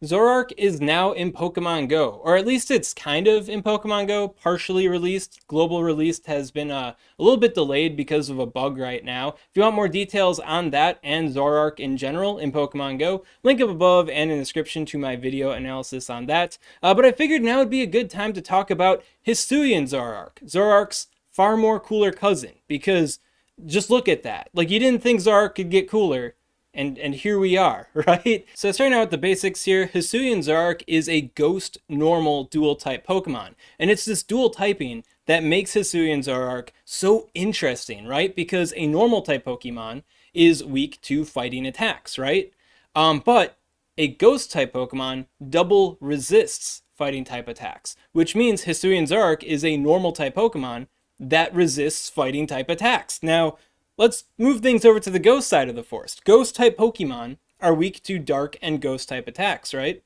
Zoroark is now in Pokemon Go, or at least it's kind of in Pokemon Go, partially released. Global release has been a little bit delayed because of a bug right now. If you want more details on that and Zoroark in general in Pokemon Go, link up above and in the description to my video analysis on that. But I figured now would be a good time to talk about Hisuian Zoroark, Zoroark's far more cooler cousin, because just look at that. Like, you didn't think Zoroark could get cooler, and here we are, right? So starting out with the basics here, Hisuian Zoroark is a ghost normal dual type Pokemon. And it's this dual typing that makes Hisuian Zoroark so interesting, right? Because a normal type Pokemon is weak to fighting attacks, right? But a ghost type Pokemon double resists fighting type attacks, which means Hisuian Zoroark is a normal type Pokemon that resists fighting type attacks. Now, let's move things over to the ghost side of the forest. Ghost type Pokemon are weak to dark and ghost type attacks, right?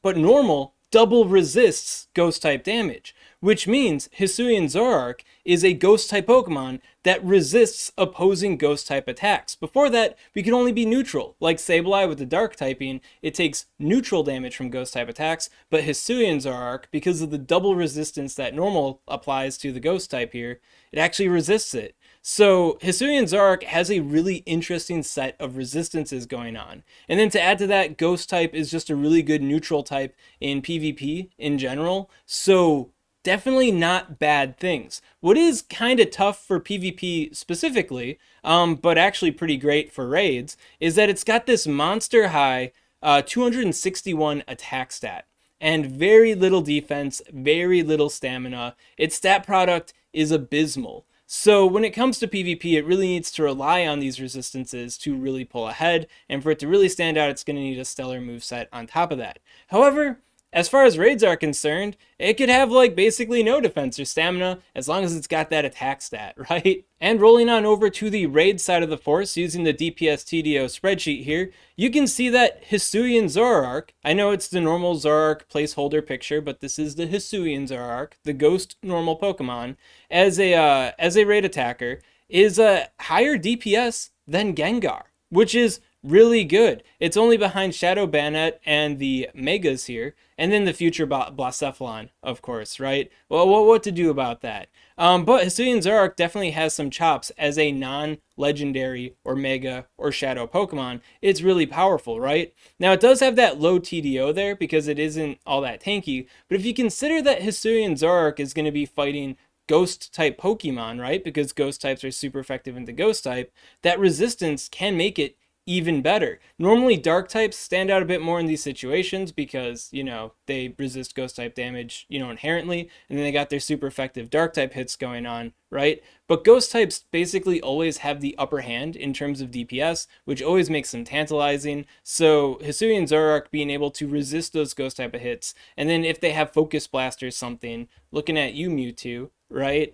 But normal double resists ghost type damage, which means Hisuian Zoroark is a ghost type Pokemon that resists opposing ghost type attacks. Before that, we could only be neutral. Like Sableye with the dark typing, it takes neutral damage from ghost type attacks, but Hisuian Zoroark, because of the double resistance that normal applies to the ghost type here, it actually resists it. So Hisuian Zoroark has a really interesting set of resistances going on. And then to add to that, Ghost type is just a really good neutral type in PvP in general. So definitely not bad things. What is kind of tough for PvP specifically, but actually pretty great for raids, is that it's got this monster high 261 attack stat. And very little defense, very little stamina. Its stat product is abysmal. So when it comes to PvP, it really needs to rely on these resistances to really pull ahead, and for it to really stand out, it's going to need a stellar moveset on top of that. However, as far as raids are concerned, it could have like basically no defense or stamina as long as it's got that attack stat, right? And rolling on over to the raid side of the force using the DPS TDO spreadsheet here, you can see that Hisuian Zoroark, I know it's the normal Zoroark placeholder picture, but this is the Hisuian Zoroark, the ghost normal Pokemon, as a raid attacker, is a higher DPS than Gengar, which is really good. It's only behind Shadow Bannet and the Megas here, and then the future Blacephalon, of course, right? Well, what to do about that? But Hisuian Zoroark definitely has some chops as a non-legendary or Mega or Shadow Pokemon. It's really powerful, right? Now, it does have that low TDO there because it isn't all that tanky, but if you consider that Hisuian Zoroark is going to be fighting ghost type Pokemon, right? Because ghost types are super effective into ghost type, that resistance can make it even better. Normally dark types stand out a bit more in these situations because, you know, they resist ghost type damage, you know, inherently, and then they got their super effective dark type hits going on, right? But ghost types basically always have the upper hand in terms of DPS, which always makes them tantalizing. So Hisuian Zoroark being able to resist those ghost type of hits, and then if they have Focus Blast or something, looking at you, Mewtwo, right?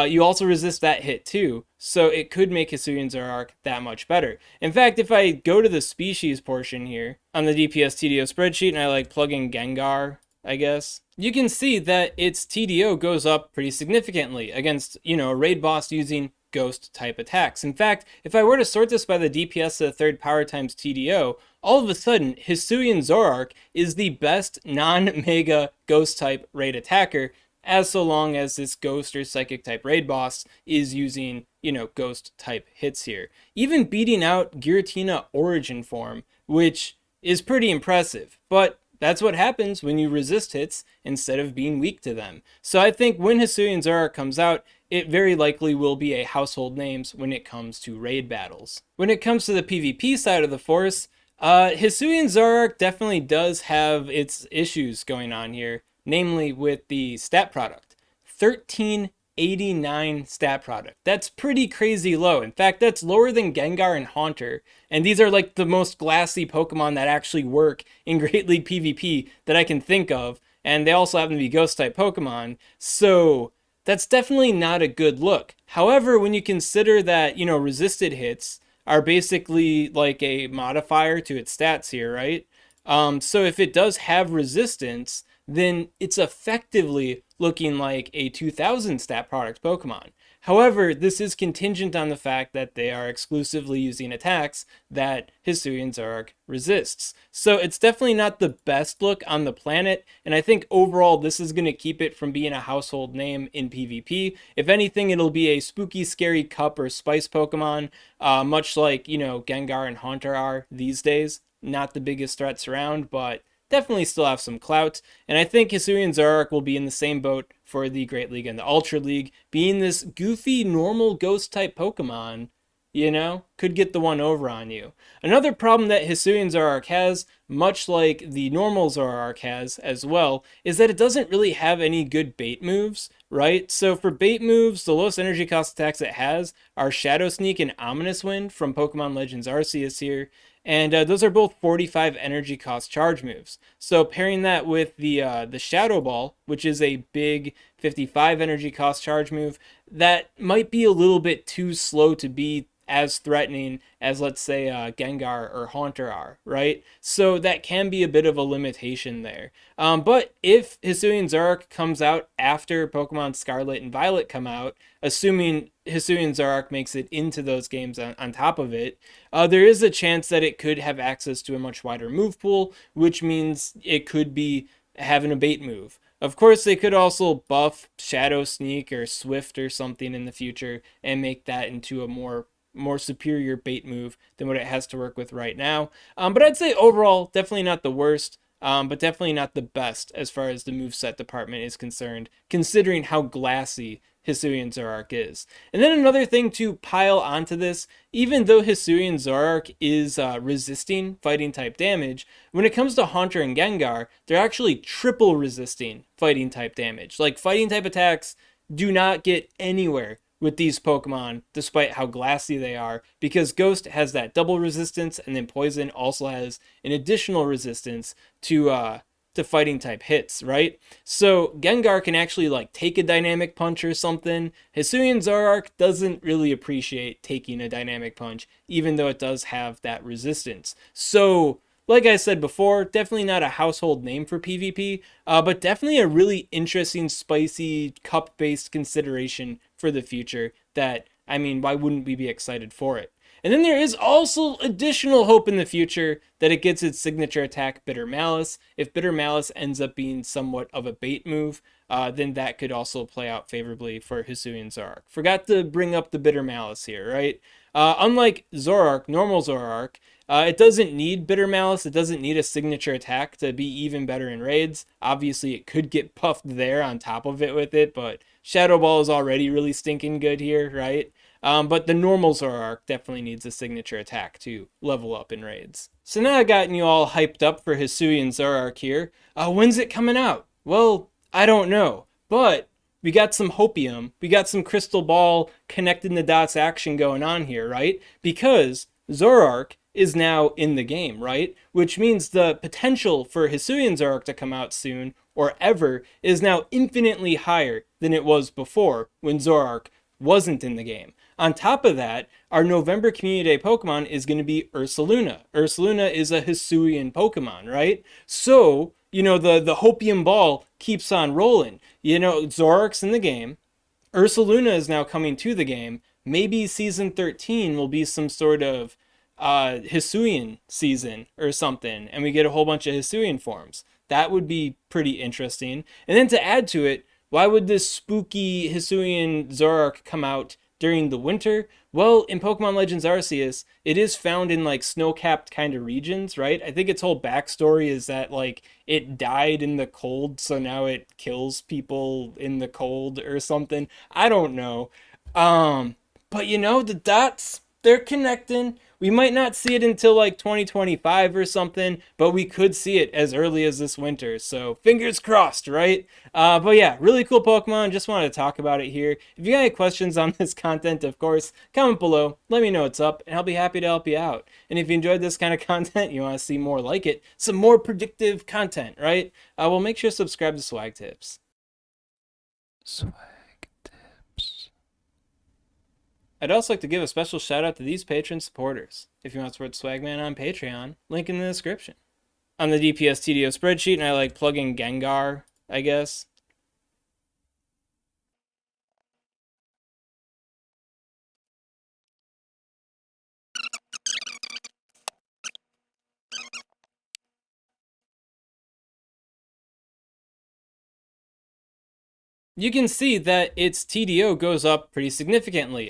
You also resist that hit too, so it could make Hisuian Zoroark that much better. In fact, if I go to the species portion here on the DPS TDO spreadsheet and I like plug in Gengar, I guess, you can see that its TDO goes up pretty significantly against, you know, a raid boss using ghost type attacks. In fact, if I were to sort this by the DPS to the third power times TDO, all of a sudden Hisuian Zoroark is the best non-mega ghost type raid attacker, as so long as this ghost or psychic type raid boss is using, you know, ghost type hits here. Even beating out Giratina Origin form, which is pretty impressive, but that's what happens when you resist hits instead of being weak to them. So I think when Hisuian Zoroark comes out, it very likely will be a household names when it comes to raid battles. When it comes to the PvP side of the force, Hisuian Zoroark definitely does have its issues going on here, namely with the stat product. 1389 stat product. That's pretty crazy low. In fact, that's lower than Gengar and Haunter. And these are like the most glassy Pokemon that actually work in Great League PvP that I can think of. And they also happen to be ghost type Pokemon. So that's definitely not a good look. However, when you consider that, you know, resisted hits are basically like a modifier to its stats here, right? So if it does have resistance, then it's effectively looking like a 2000 stat product Pokemon. However, this is contingent on the fact that they are exclusively using attacks that Hisuian Zoroark resists. So it's definitely not the best look on the planet, and I think overall this is going to keep it from being a household name in PvP. If anything, it'll be a spooky, scary cup or spice Pokemon, much like, Gengar and Haunter are these days. Not the biggest threats around, but definitely still have some clout. And I think Hisuian Zoroark will be in the same boat for the Great League and the Ultra League, being this goofy, normal ghost type Pokemon, could get the one over on you. Another problem that Hisuian Zoroark has, much like the normal Zoroark has as well, is that it doesn't really have any good bait moves, right? So for bait moves, the lowest energy cost attacks it has are Shadow Sneak and Ominous Wind from Pokemon Legends Arceus here. And those are both 45 energy cost charge moves. So pairing that with the Shadow Ball, which is a big 55 energy cost charge move, that might be a little bit too slow to be as threatening as, let's say, Gengar or Haunter are, right? So that can be a bit of a limitation there. But if Hisuian Zoroark comes out after Pokemon Scarlet and Violet come out, assuming Hisuian Zoroark makes it into those games on top of it, there is a chance that it could have access to a much wider move pool, which means it could be having a bait move. Of course, they could also buff Shadow Sneak or Swift or something in the future and make that into a more superior bait move than what it has to work with right now. But I'd say overall, definitely not the worst, but definitely not the best as far as the moveset department is concerned, considering how glassy Hisuian Zoroark is. And then another thing to pile onto this, even though Hisuian Zoroark is resisting fighting type damage, when it comes to Haunter and Gengar, they're actually triple resisting fighting type damage. Like, fighting type attacks do not get anywhere with these Pokemon, despite how glassy they are, because Ghost has that double resistance, and then Poison also has an additional resistance to fighting type hits, right? So Gengar can actually take a dynamic punch or something. Hisuian Zoroark doesn't really appreciate taking a dynamic punch, even though it does have that resistance. So, like I said before, definitely not a household name for PvP, but definitely a really interesting, spicy, cup-based consideration for the future that, why wouldn't we be excited for it? And then there is also additional hope in the future that it gets its signature attack, Bitter Malice. If Bitter Malice ends up being somewhat of a bait move, then that could also play out favorably for Hisuian Zoroark. Forgot to bring up the Bitter Malice here, right? Unlike Zoroark, normal Zoroark, it doesn't need Bitter Malice. It doesn't need a signature attack to be even better in raids. Obviously, it could get buffed there on top of it with it, but Shadow Ball is already really stinking good here, right? But the normal Zoroark definitely needs a signature attack to level up in raids. So now I've gotten you all hyped up for Hisuian Zoroark here. When's it coming out? Well, I don't know, but we got some hopium, we got some crystal ball connecting the dots action going on here, right? Because Zoroark is now in the game, right? Which means the potential for Hisuian Zoroark to come out soon, or ever, is now infinitely higher than it was before when Zoroark wasn't in the game. On top of that, our November Community Day Pokemon is going to be Ursaluna. Ursaluna is a Hisuian Pokemon, right? So, the Hopium Ball keeps on rolling. Zoroark's in the game. Ursaluna is now coming to the game. Maybe Season 13 will be some sort of Hisuian season or something, and we get a whole bunch of Hisuian forms. That would be pretty interesting. And then to add to it, why would this spooky Hisuian Zoroark come out during the winter? Well, in Pokemon Legends Arceus, it is found in snow-capped kind of regions, right? I think its whole backstory is that it died in the cold, so now it kills people in the cold or something. I don't know. But the dots, they're connecting. We might not see it until 2025 or something, but we could see it as early as this winter. So fingers crossed, right? But yeah, really cool Pokemon. Just wanted to talk about it here. If you got any questions on this content, of course, comment below. Let me know what's up, and I'll be happy to help you out. And if you enjoyed this kind of content, you want to see more like it, some more predictive content, right? Well, make sure to subscribe to SwagTips. SwagTips. I'd also like to give a special shout out to these Patreon supporters. If you want to support Swagman on Patreon, link in the description. I'm the DPS TDO spreadsheet, and I like plugging Gengar, I guess. you can see that its TDO goes up pretty significantly.